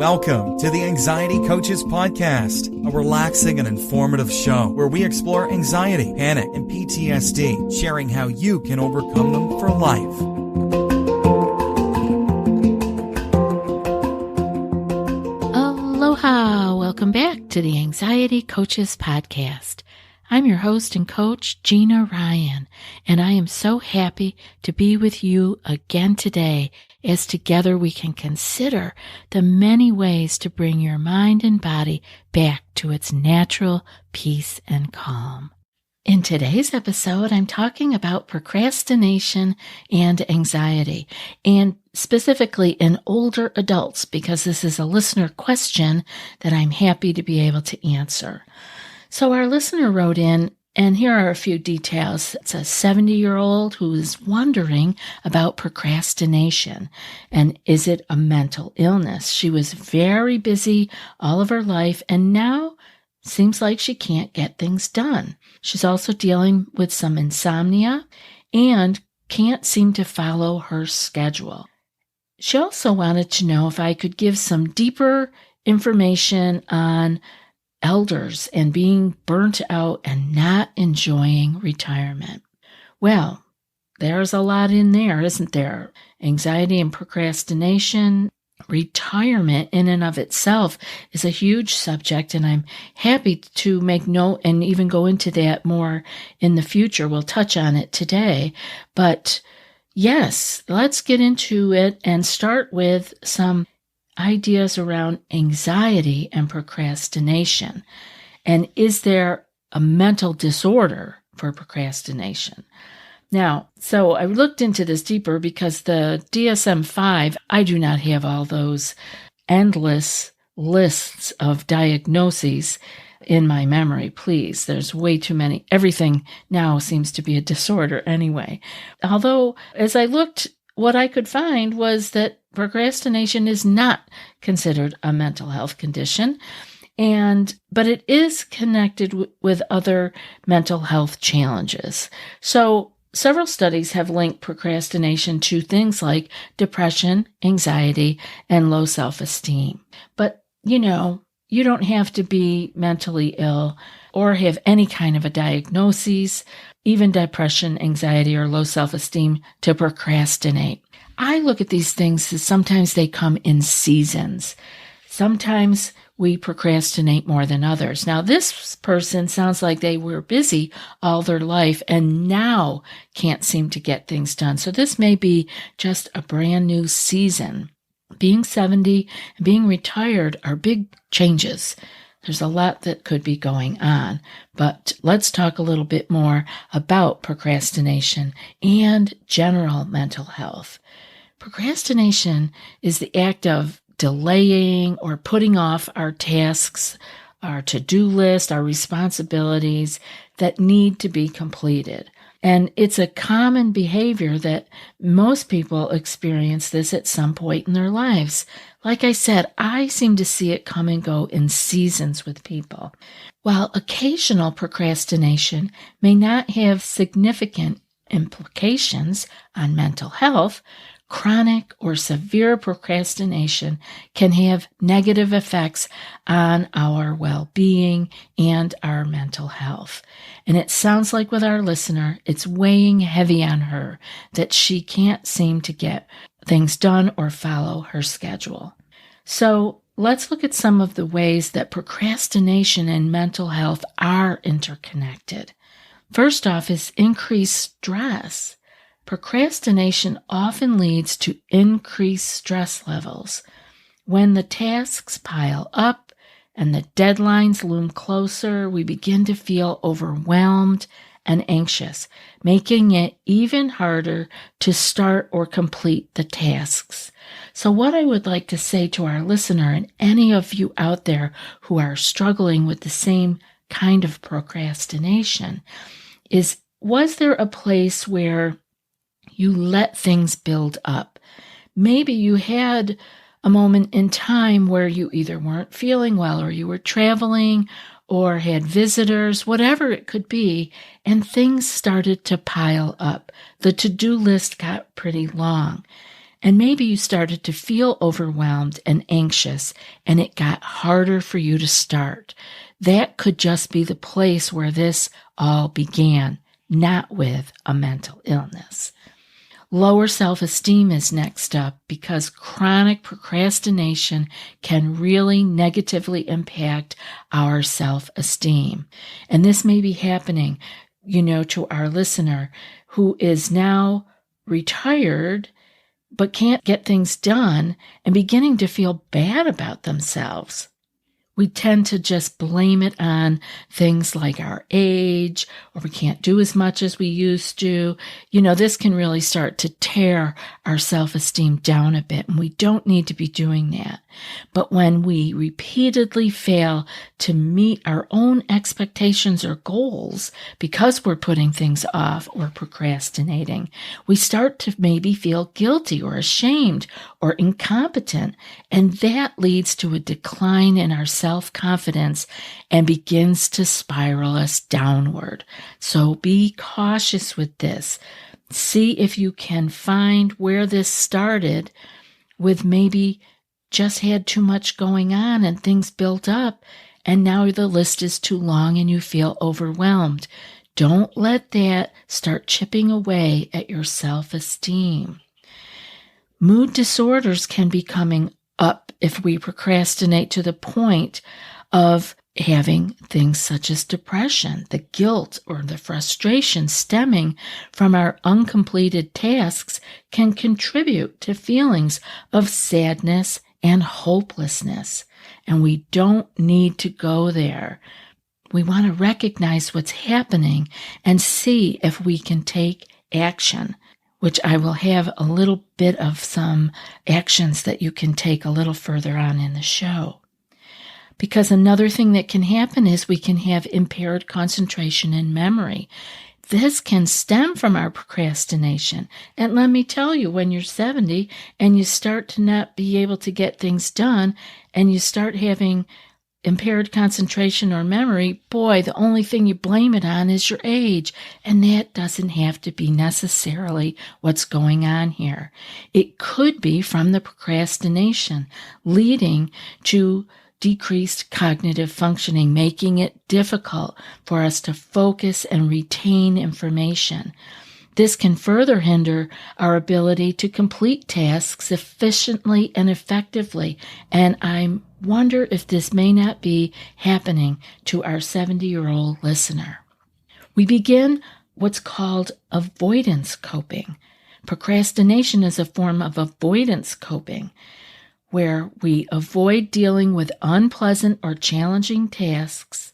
Welcome to the Anxiety Coaches Podcast, a relaxing and informative show where we explore anxiety, panic, and PTSD, sharing how you can overcome them for life. Aloha! Welcome back to the Anxiety Coaches Podcast. I'm your host and coach, Gina Ryan, and I am so happy to be with you again today as together we can consider the many ways to bring your mind and body back to its natural peace and calm. In today's episode, I'm talking about procrastination and anxiety, and specifically in older adults, because this is a listener question that I'm happy to be able to answer. So our listener wrote in, and here are a few details. It's a 70-year-old who is wondering about procrastination, and is it a mental illness? She was very busy all of her life, and now seems like she can't get things done. She's also dealing with some insomnia and can't seem to follow her schedule. She also wanted to know if I could give some deeper information on elders and being burnt out and not enjoying retirement. Well, there's a lot in there, isn't there? Anxiety and procrastination, retirement in and of itself is a huge subject, and I'm happy to make note and even go into that more in the future. We'll touch on it today. But yes, let's get into it and start with some ideas around anxiety and procrastination. And is there a mental disorder for procrastination? Now, so I looked into this deeper because the DSM-5, I do not have all those endless lists of diagnoses in my memory, please. There's way too many. Everything now seems to be a disorder anyway. Although, as I looked, what I could find was that procrastination is not considered a mental health condition, but it is connected with other mental health challenges. So several studies have linked procrastination to things like depression, anxiety, and low self-esteem. But, you don't have to be mentally ill or have any kind of a diagnosis, even depression, anxiety, or low self-esteem, to procrastinate. I look at these things as sometimes they come in seasons. Sometimes we procrastinate more than others. Now, this person sounds like they were busy all their life and now can't seem to get things done. So this may be just a brand new season. Being 70 and being retired are big changes. There's a lot that could be going on, but let's talk a little bit more about procrastination and general mental health. Procrastination is the act of delaying or putting off our tasks, our to-do list, our responsibilities that need to be completed. And it's a common behavior that most people experience this at some point in their lives. Like I said, I seem to see it come and go in seasons with people. While occasional procrastination may not have significant implications on mental health, chronic or severe procrastination can have negative effects on our well-being and our mental health. And it sounds like with our listener, it's weighing heavy on her that she can't seem to get things done or follow her schedule. So let's look at some of the ways that procrastination and mental health are interconnected. First off is increased stress. Procrastination often leads to increased stress levels. When the tasks pile up and the deadlines loom closer, we begin to feel overwhelmed and anxious, making it even harder to start or complete the tasks. So what I would like to say to our listener and any of you out there who are struggling with the same kind of procrastination is, was there a place where you let things build up? Maybe you had a moment in time where you either weren't feeling well or you were traveling or had visitors, whatever it could be, and things started to pile up. The to-do list got pretty long. And maybe you started to feel overwhelmed and anxious, and it got harder for you to start. That could just be the place where this all began, not with a mental illness. Lower self-esteem is next up because chronic procrastination can really negatively impact our self-esteem. And this may be happening, to our listener who is now retired but can't get things done and beginning to feel bad about themselves. We tend to just blame it on things like our age, or we can't do as much as we used to. This can really start to tear our self-esteem down a bit, and we don't need to be doing that. But when we repeatedly fail to meet our own expectations or goals because we're putting things off or procrastinating, we start to maybe feel guilty or ashamed or incompetent, and that leads to a decline in our self-confidence and begins to spiral us downward. So be cautious with this. See if you can find where this started with maybe just had too much going on and things built up, and now the list is too long and you feel overwhelmed. Don't let that start chipping away at your self-esteem. Mood disorders can be coming up if we procrastinate to the point of having things such as depression, the guilt or the frustration stemming from our uncompleted tasks can contribute to feelings of sadness and hopelessness. And we don't need to go there. We want to recognize what's happening and see if we can take action, which I will have a little bit of some actions that you can take a little further on in the show. Because another thing that can happen is we can have impaired concentration and memory. This can stem from our procrastination. And let me tell you, when you're 70 and you start to not be able to get things done and you start having impaired concentration or memory, boy, the only thing you blame it on is your age. And that doesn't have to be necessarily what's going on here. It could be from the procrastination leading to decreased cognitive functioning, making it difficult for us to focus and retain information. This can further hinder our ability to complete tasks efficiently and effectively, and I wonder if this may not be happening to our 70-year-old listener. We begin what's called avoidance coping. Procrastination is a form of avoidance coping, where we avoid dealing with unpleasant or challenging tasks,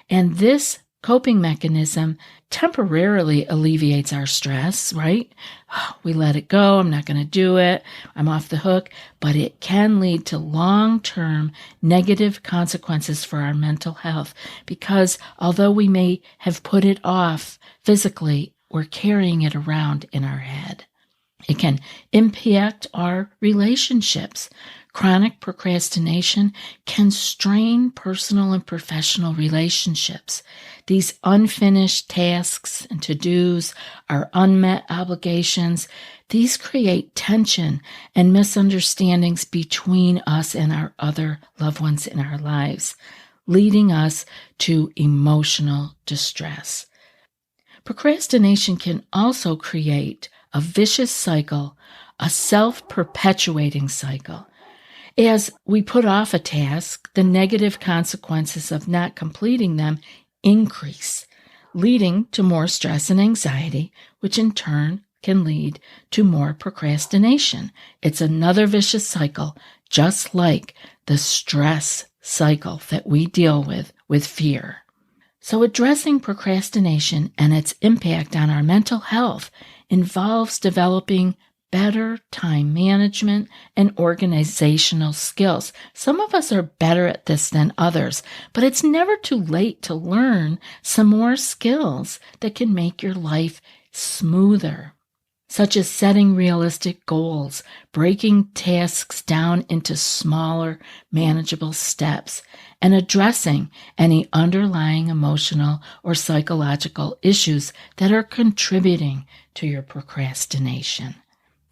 and this coping mechanism temporarily alleviates our stress, right? We let it go. I'm not going to do it. I'm off the hook. But it can lead to long-term negative consequences for our mental health because although we may have put it off physically, we're carrying it around in our head. It can impact our relationships. Chronic procrastination can strain personal and professional relationships. These unfinished tasks and to-dos, our unmet obligations, these create tension and misunderstandings between us and our other loved ones in our lives, leading us to emotional distress. Procrastination can also create a vicious cycle, a self-perpetuating cycle. As we put off a task, the negative consequences of not completing them increase, leading to more stress and anxiety, which in turn can lead to more procrastination. It's another vicious cycle, just like the stress cycle that we deal with fear. So addressing procrastination and its impact on our mental health involves developing better time management and organizational skills. Some of us are better at this than others, but it's never too late to learn some more skills that can make your life smoother, such as setting realistic goals, breaking tasks down into smaller, manageable steps, and addressing any underlying emotional or psychological issues that are contributing to your procrastination.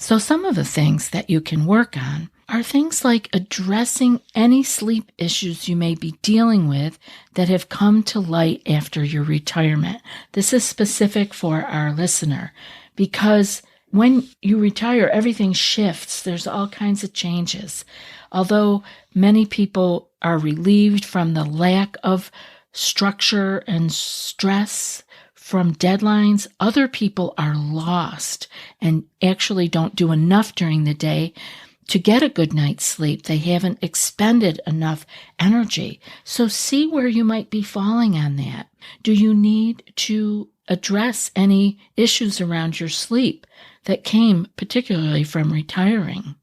So some of the things that you can work on are things like addressing any sleep issues you may be dealing with that have come to light after your retirement. This is specific for our listener because when you retire, everything shifts. There's all kinds of changes. Although many people are relieved from the lack of structure and stress from deadlines, other people are lost and actually don't do enough during the day to get a good night's sleep. They haven't expended enough energy. So see where you might be falling on that. Do you need to address any issues around your sleep that came particularly from retiring?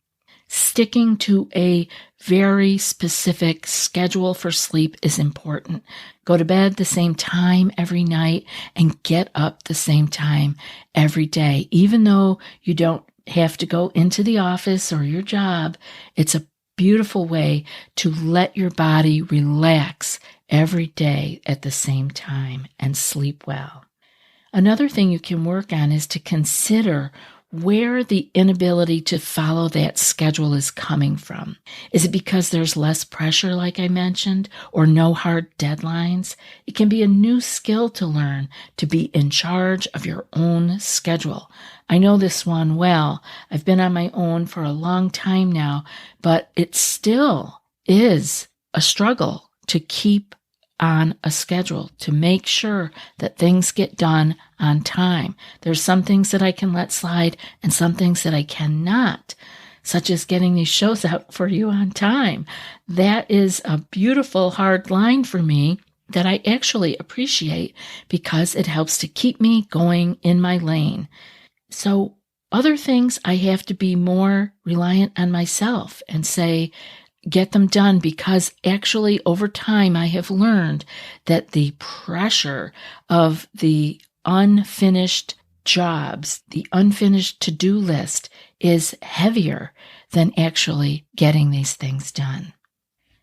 Sticking to a very specific schedule for sleep is important. Go to bed the same time every night and get up the same time every day. Even though you don't have to go into the office or your job, it's a beautiful way to let your body relax every day at the same time and sleep well. Another thing you can work on is to consider where the inability to follow that schedule is coming from. Is it because there's less pressure, like I mentioned, or no hard deadlines? It can be a new skill to learn to be in charge of your own schedule. I know this one well. I've been on my own for a long time now, but it still is a struggle to keep on a schedule, to make sure that things get done on time. There's some things that I can let slide and some things that I cannot, such as getting these shows out for you on time. That is a beautiful hard line for me that I actually appreciate because it helps to keep me going in my lane. So other things I have to be more reliant on myself and say, get them done, because actually over time I have learned that the pressure of the unfinished jobs, the unfinished to-do list is heavier than actually getting these things done.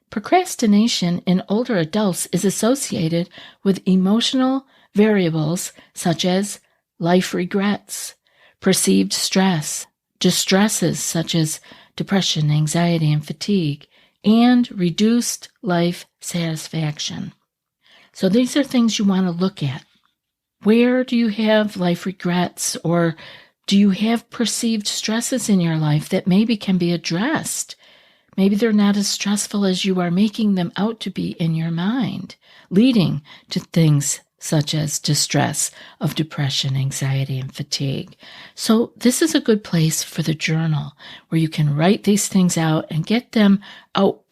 Procrastination in older adults is associated with emotional variables such as life regrets, perceived stress, distresses such as depression, anxiety, and fatigue, and reduced life satisfaction. So these are things you want to look at. Where do you have life regrets, or do you have perceived stresses in your life that maybe can be addressed? Maybe they're not as stressful as you are making them out to be in your mind, leading to things such as distress of depression, anxiety, and fatigue. So this is a good place for the journal where you can write these things out and get them out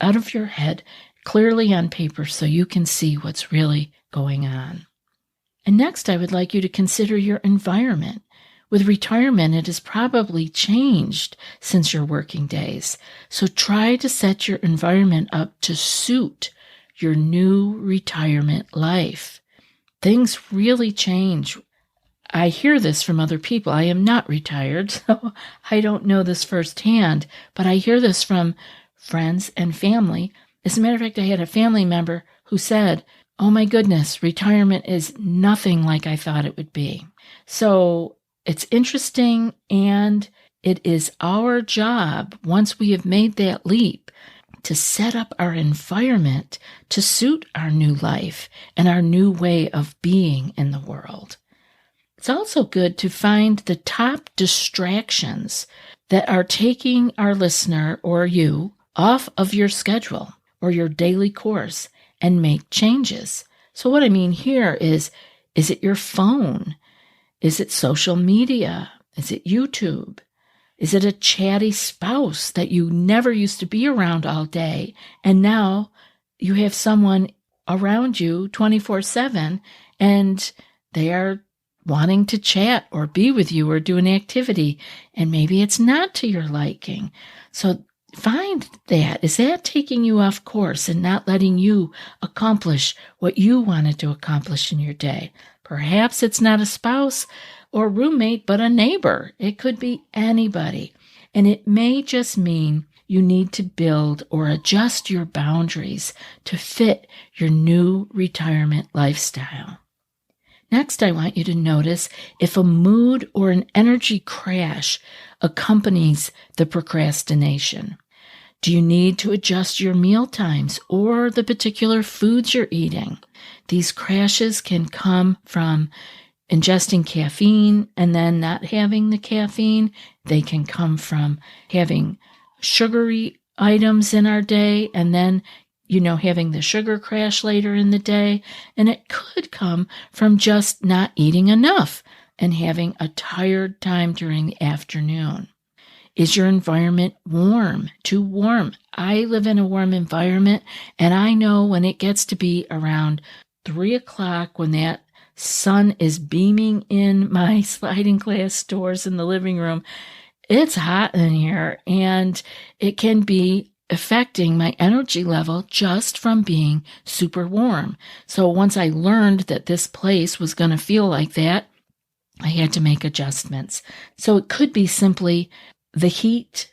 out of your head clearly on paper so you can see what's really going on. And next, I would like you to consider your environment. With retirement, it has probably changed since your working days. So try to set your environment up to suit your new retirement life. Things really change. I hear this from other people. I am not retired, so I don't know this firsthand, but I hear this from friends and family. As a matter of fact, I had a family member who said, "Oh my goodness, retirement is nothing like I thought it would be." So it's interesting, and it is our job, once we have made that leap, to set up our environment to suit our new life and our new way of being in the world. It's also good to find the top distractions that are taking our listener or you off of your schedule or your daily course and make changes. So what I mean here is it your phone? Is it social media? Is it YouTube? Is it a chatty spouse that you never used to be around all day, and now you have someone around you 24/7 and they are wanting to chat or be with you or do an activity, and maybe it's not to your liking? So find that. Is that taking you off course and not letting you accomplish what you wanted to accomplish in your day? Perhaps it's not a spouse or roommate, but a neighbor. It could be anybody. And it may just mean you need to build or adjust your boundaries to fit your new retirement lifestyle. Next, I want you to notice if a mood or an energy crash accompanies the procrastination. Do you need to adjust your meal times or the particular foods you're eating? These crashes can come from ingesting caffeine and then not having the caffeine. They can come from having sugary items in our day and then, having the sugar crash later in the day. And it could come from just not eating enough and having a tired time during the afternoon. Is your environment warm? Too warm? I live in a warm environment, and I know when it gets to be around 3 o'clock, when that sun is beaming in my sliding glass doors in the living room, it's hot in here, and it can be affecting my energy level just from being super warm. So once I learned that this place was going to feel like that, I had to make adjustments. So it could be simply the heat,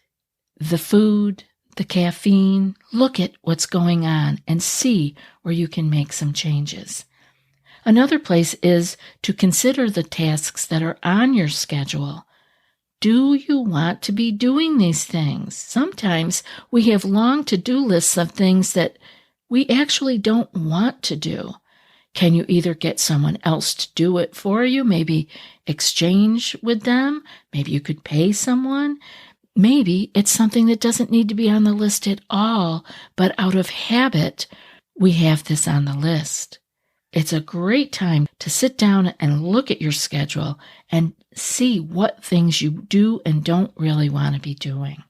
the food, the caffeine. Look at what's going on and see where you can make some changes. Another place is to consider the tasks that are on your schedule. Do you want to be doing these things? Sometimes we have long to-do lists of things that we actually don't want to do. Can you either get someone else to do it for you, maybe exchange with them? Maybe you could pay someone. Maybe it's something that doesn't need to be on the list at all, but out of habit, we have this on the list. It's a great time to sit down and look at your schedule and see what things you do and don't really want to be doing.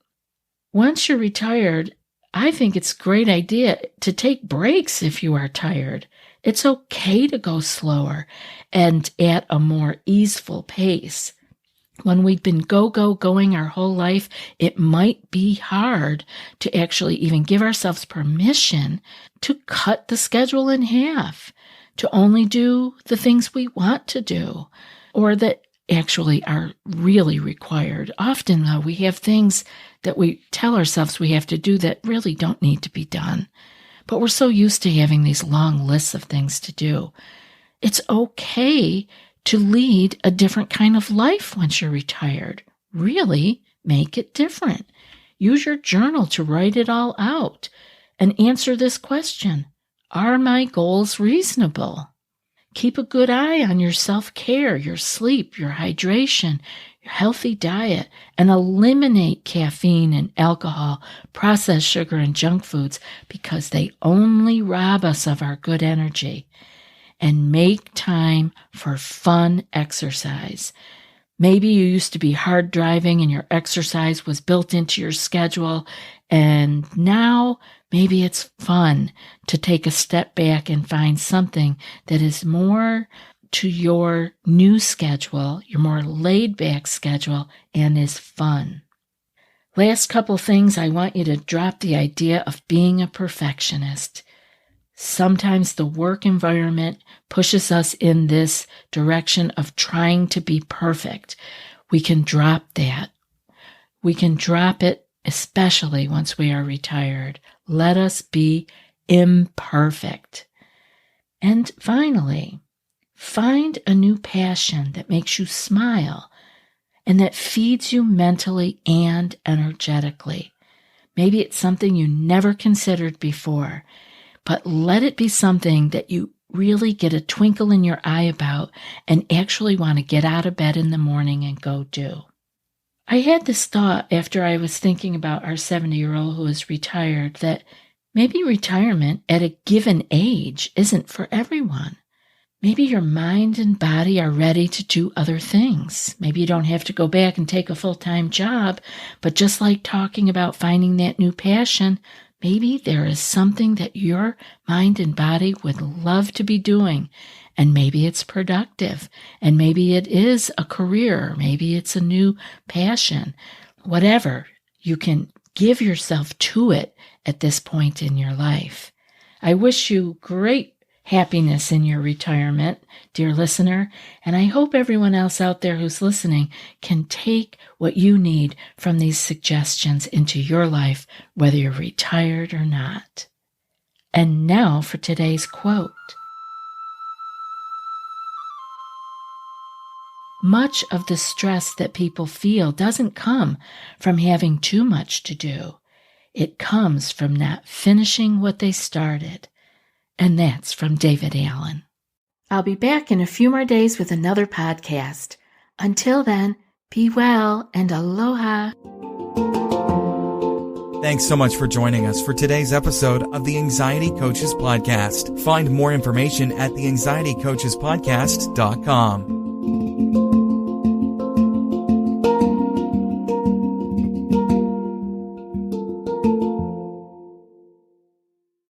Once you're retired, I think it's a great idea to take breaks if you are tired. It's okay to go slower and at a more easeful pace. When we've been going our whole life, it might be hard to actually even give ourselves permission to cut the schedule in half, to only do the things we want to do or that actually are really required. Often, though, we have things that we tell ourselves we have to do that really don't need to be done. But we're so used to having these long lists of things to do. It's okay to lead a different kind of life once you're retired. Really make it different. Use your journal to write it all out and answer this question. Are my goals reasonable? Keep a good eye on your self-care, your sleep, your hydration, your healthy diet, and eliminate caffeine and alcohol, processed sugar, and junk foods because they only rob us of our good energy. And make time for fun exercise. Maybe you used to be hard driving and your exercise was built into your schedule, and now maybe it's fun to take a step back and find something that is more to your new schedule, your more laid-back schedule, and is fun. Last couple things, I want you to drop the idea of being a perfectionist. Sometimes the work environment pushes us in this direction of trying to be perfect. We can drop that. We can drop it, especially once we are retired. Let us be imperfect. And finally, find a new passion that makes you smile and that feeds you mentally and energetically. Maybe it's something you never considered before, but let it be something that you really get a twinkle in your eye about and actually want to get out of bed in the morning and go do. I had this thought after I was thinking about our 70-year-old who is retired that maybe retirement at a given age isn't for everyone. Maybe your mind and body are ready to do other things. Maybe you don't have to go back and take a full-time job, but just like talking about finding that new passion, maybe there is something that your mind and body would love to be doing, and maybe it's productive, and maybe it is a career, maybe it's a new passion. Whatever, you can give yourself to it at this point in your life. I wish you great happiness in your retirement, dear listener, and I hope everyone else out there who's listening can take what you need from these suggestions into your life, whether you're retired or not. And now for today's quote. much of the stress that people feel doesn't come from having too much to do. It comes from not finishing what they started. And that's from David Allen. I'll be back in a few more days with another podcast. Until then, be well and aloha. Thanks so much for joining us for today's episode of the Anxiety Coaches Podcast. Find more information at theanxietycoachespodcast.com.